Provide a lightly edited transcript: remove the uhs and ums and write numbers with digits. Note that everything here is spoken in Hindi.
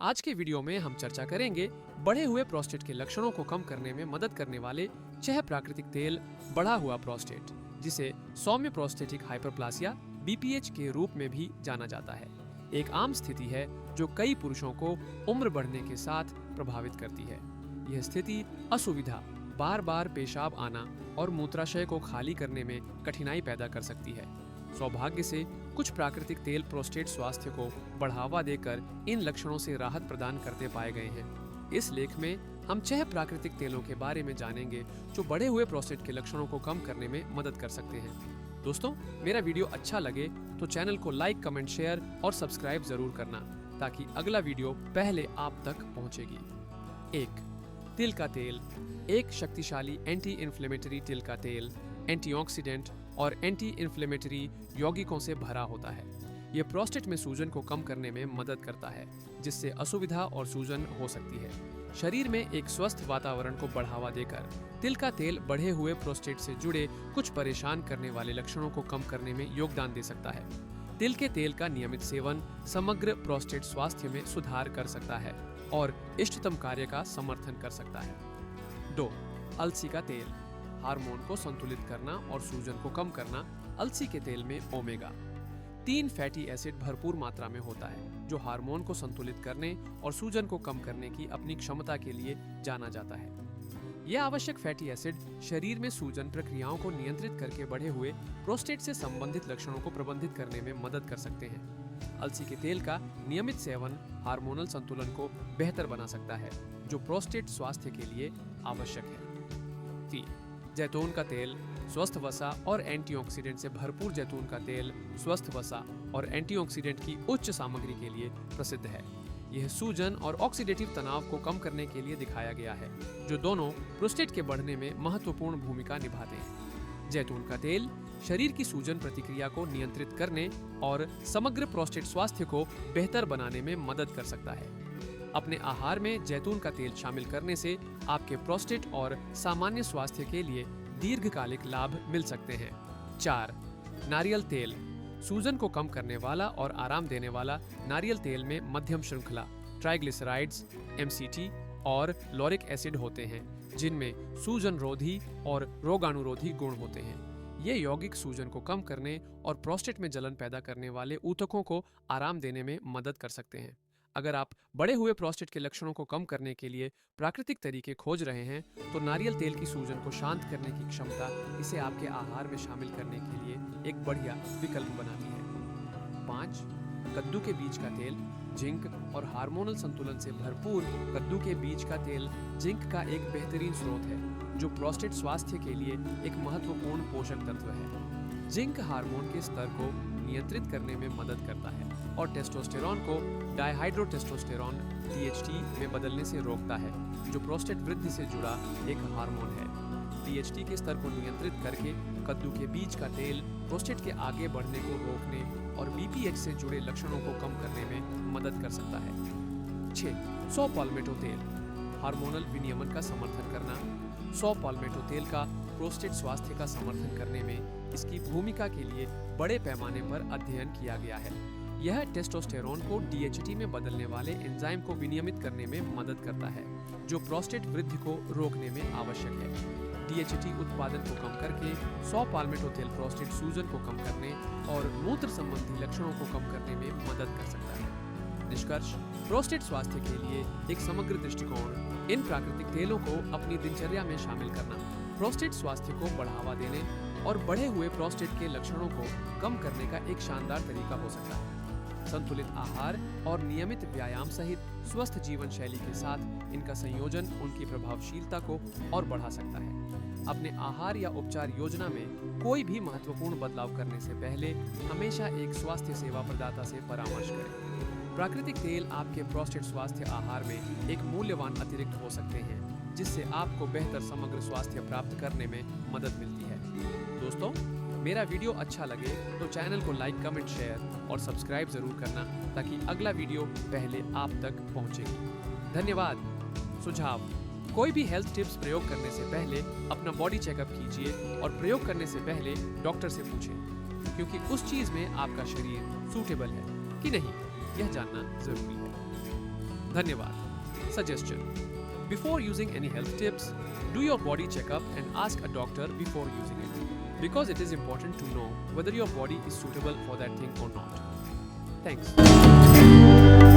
आज के वीडियो में हम चर्चा करेंगे बढ़े हुए प्रोस्टेट के लक्षणों को कम करने में मदद करने वाले 6 प्राकृतिक तेल बढ़ा हुआ प्रोस्टेट, जिसे सौम्य प्रोस्टेटिक हाइपरप्लासिया BPH के रूप में भी जाना जाता है। एक आम स्थिति है जो कई पुरुषों को उम्र बढ़ने के साथ प्रभावित करती है। यह स्थिति असुविधा, बार बार पेशाब आना और मूत्राशय को खाली करने में कठिनाई पैदा कर सकती है। सौभाग्य से कुछ प्राकृतिक तेल प्रोस्टेट स्वास्थ्य को बढ़ावा देकर इन लक्षणों से राहत प्रदान करते पाए गए हैं। इस लेख में हम 6 प्राकृतिक तेलों के बारे में जानेंगे जो बढ़े हुए प्रोस्टेट के लक्षणों को कम करने में मदद कर सकते हैं। दोस्तों, मेरा वीडियो अच्छा लगे तो चैनल को लाइक, कमेंट, शेयर और सब्सक्राइब जरूर करना ताकि अगला वीडियो पहले आप तक पहुंचेगी। 1. तिल का तेल एक शक्तिशाली एंटी इन्फ्लेमेटरी तिल का तेल एंटीऑक्सीडेंट और एंटी इन्फ्लेमेटरी यौगिकों से भरा होता है। यह प्रोस्टेट में सूजन को कम करने में मदद करता है, जिससे असुविधा और सूजन हो सकती है। शरीर में एक स्वस्थ वातावरण को बढ़ावा देकर तिल का तेल बढ़े हुए प्रोस्टेट से जुड़े कुछ परेशान करने वाले लक्षणों को कम करने में योगदान दे सकता है। तिल के तेल का नियमित सेवन समग्र प्रोस्टेट स्वास्थ्य में सुधार कर सकता है और इष्टतम कार्य का समर्थन कर सकता है। 2. अलसी का तेल हार्मोन को संतुलित करना और सूजन को कम करना। अलसी के तेल में ओमेगा 3 फैटी एसिड भरपूर मात्रा में होता है, जो हार्मोन को संतुलित करने और सूजन को कम करने की अपनी क्षमता के लिए जाना जाता है। यह आवश्यक फैटी एसिड शरीर में सूजन प्रक्रियाओं को नियंत्रित करके बढ़े हुए प्रोस्टेट से संबंधित लक्षणों को प्रबंधित करने में मदद कर सकते हैं। अलसी के तेल का नियमित सेवन हार्मोनल संतुलन को बेहतर बना सकता है, जो प्रोस्टेट स्वास्थ्य के लिए आवश्यक है। 3. जैतून का तेल स्वस्थ वसा और एंटीऑक्सीडेंट से भरपूर। जैतून का तेल स्वस्थ वसा और एंटीऑक्सीडेंट की उच्च सामग्री के लिए प्रसिद्ध है। यह सूजन और ऑक्सीडेटिव तनाव को कम करने के लिए दिखाया गया है, जो दोनों प्रोस्टेट के बढ़ने में महत्वपूर्ण भूमिका निभाते हैं। जैतून का तेल शरीर की सूजन प्रतिक्रिया को नियंत्रित करने और समग्र प्रोस्टेट स्वास्थ्य को बेहतर बनाने में मदद कर सकता है। अपने आहार में जैतून का तेल शामिल करने से आपके प्रोस्टेट और सामान्य स्वास्थ्य के लिए दीर्घकालिक लाभ मिल सकते हैं। 4. नारियल तेल सूजन को कम करने वाला और आराम देने वाला। नारियल तेल में मध्यम श्रृंखला ट्राइग्लिसराइड्स, MCT और लॉरिक एसिड होते हैं, जिनमें सूजन रोधी और रोगाणुरोधी गुण होते हैं। ये यौगिक सूजन को कम करने और प्रोस्टेट में जलन पैदा करने वाले ऊतकों को आराम देने में मदद कर सकते हैं। अगर आप बढ़े हुए प्रोस्टेट के लक्षणों को कम करने के लिए प्राकृतिक तरीके खोज रहे हैं, तो नारियल तेल की सूजन को शांत करने की क्षमता इसे आपके आहार में शामिल करने के लिए एक बढ़िया विकल्प बनाती है। 5. कद्दू के बीज का तेल जिंक और हार्मोनल संतुलन से भरपूर। कद्दू के बीज का तेल जिंक का एक बेहतरीन स्रोत है, जो प्रोस्टेट स्वास्थ्य के लिए एक महत्वपूर्ण पोषक तत्व है। जिंक हार्मोन के स्तर को नियंत्रित करने में मदद करता है और टेस्टोस्टेरॉन को डायहाइड्रोटेस्टोस्टेरॉन DHT में बदलने से रोकता है, जो प्रोस्टेट वृद्धि से जुड़ा एक हार्मोन है। DHT के स्तर को नियंत्रित करके कद्दू के बीज का तेल प्रोस्टेट के आगे बढ़ने को रोकने और BPH से जुड़े लक्षणों को कम करने में मदद कर सकता है। 6. सौ पाल्मेटो तेल हार्मोनल विनियमन का समर्थन करना। सौ पाल्मेटो तेल का प्रोस्टेट स्वास्थ्य का समर्थन करने में इसकी भूमिका के लिए बड़े पैमाने पर अध्ययन किया गया है। यह टेस्टोस्टेरोन को DHT में बदलने वाले एंजाइम को विनियमित करने में मदद करता है, जो प्रोस्टेट वृद्धि को रोकने में आवश्यक है। DHT उत्पादन को कम करके सौ पाल्मेटो तेल प्रोस्टेट सूजन को कम करने और मूत्र संबंधी लक्षणों को कम करने में मदद कर सकता है। निष्कर्ष: प्रोस्टेट स्वास्थ्य के लिए एक समग्र दृष्टिकोण। इन प्राकृतिक तेलों को अपनी दिनचर्या में शामिल करना प्रोस्टेट स्वास्थ्य को बढ़ावा देने और बढ़े हुए प्रोस्टेट के लक्षणों को कम करने का एक शानदार तरीका हो सकता है। संतुलित आहार और नियमित व्यायाम सहित स्वस्थ जीवन शैली के साथ इनका संयोजन उनकी प्रभावशीलता को और बढ़ा सकता है। अपने आहार या उपचार योजना में कोई भी महत्वपूर्ण बदलाव करने से पहले हमेशा एक स्वास्थ्य सेवा प्रदाता से परामर्श करें। प्राकृतिक तेल आपके प्रोस्टेट स्वास्थ्य आहार में एक मूल्यवान अतिरिक्त हो सकते हैं, जिससे आपको बेहतर समग्र स्वास्थ्य प्राप्त करने में मदद मिलती है। दोस्तों, मेरा वीडियो अच्छा लगे तो चैनल को लाइक, कमेंट, शेयर और सब्सक्राइब जरूर करना ताकि अगला वीडियो पहले आप तक पहुंचेगी। धन्यवाद। सुझाव: कोई भी हेल्थ टिप्स प्रयोग करने से पहले अपना बॉडी चेकअप कीजिए और प्रयोग करने से पहले डॉक्टर से पूछें, क्योंकि उस चीज में आपका शरीर सूटेबल है कि नहीं, यह जानना जरूरी है। धन्यवाद। Suggestion: Before using any health tips, do your body checkup and ask a doctor before using it, because it is important to know whether your body is suitable for that thing or not. Thanks.